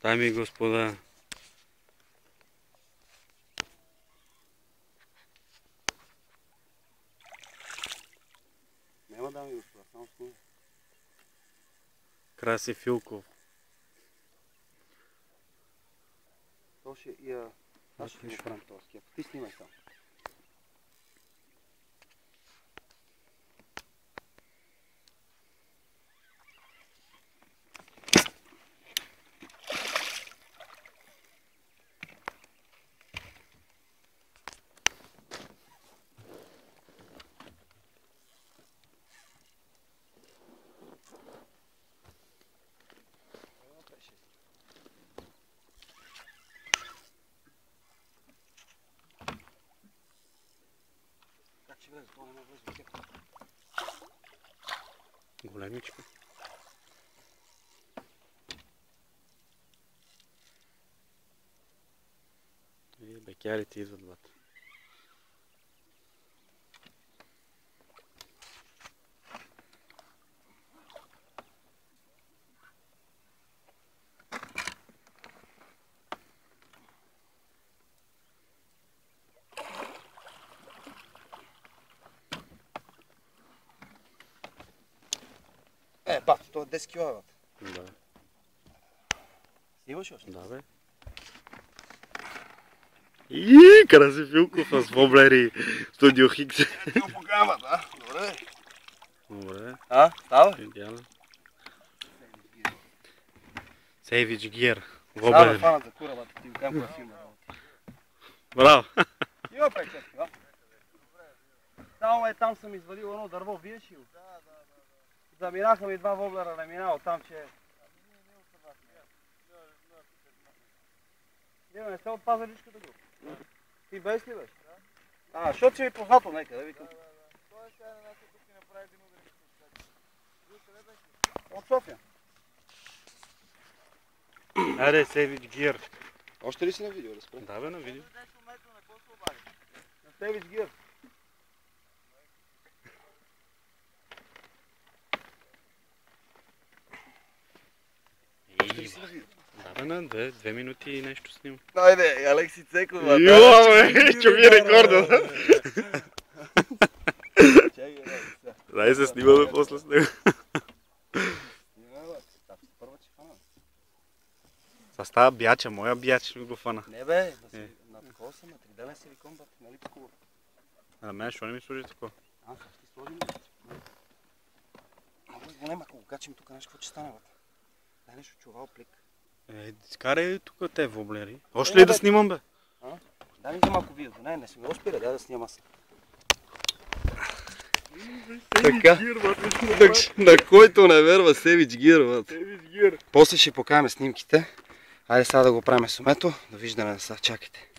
Дами и господа, Няма дами и господа, само снимай. Краси Филков. То ще аз ще го правим този скеп. Ти снимай само. Как ще влезе? Това не ме влезе в скепа. Големичка. И бекярите идват двата. Бат, това е 10 кила, бат. Да. Снимаш още? Да, бе. И Краси Филков с воблери Студио Хикс. Ти го покамат, а? Добре. Добре. Става? Идеално. Savage Gear. Става, Воблери. фанат за кура, бат. Ти го кам кога филма. Браво. Има 5 кила. Само там съм извадил едно дърво, виеш ли го? Заминаха ми 2 воблера, не минало там, че... Дима, не сте от Пазарджишката го? Ти без ли беше? Защото си ми познато некъде, викам. От София. Аре, Savage Gear. Още ли си на видео, разпред? Да, бе, на видео. На Savage Gear. Да, бе, на 2 минути и нещо снимам. Айде, Алекси Цеков, бе. Йо, бе, чуми рекорда. Чакай, бе, сега. Дай се снимаме после с него. Снимай, бе. Първа че фана. Са става бяча, моя бяч ще го фана. Не, бе, да си на такова съм, на 3 дена силикон, бе. Нали такова? А на мен, що не ми служи такова? Сега ще ти сложим. Го няма, ако го качим тук, нещо какво ще стане, бе. Дай нещо чувал плик. Скарай тук те воблери. Още ли да снимам, бе? Дай ми за малко видео. Не си ме успира, дай да снимам аз. Така. На който не верва, Savage Gear, бе. После ще покажем снимките. Айде сега да го правим с умето. Довиждане, сега чакайте.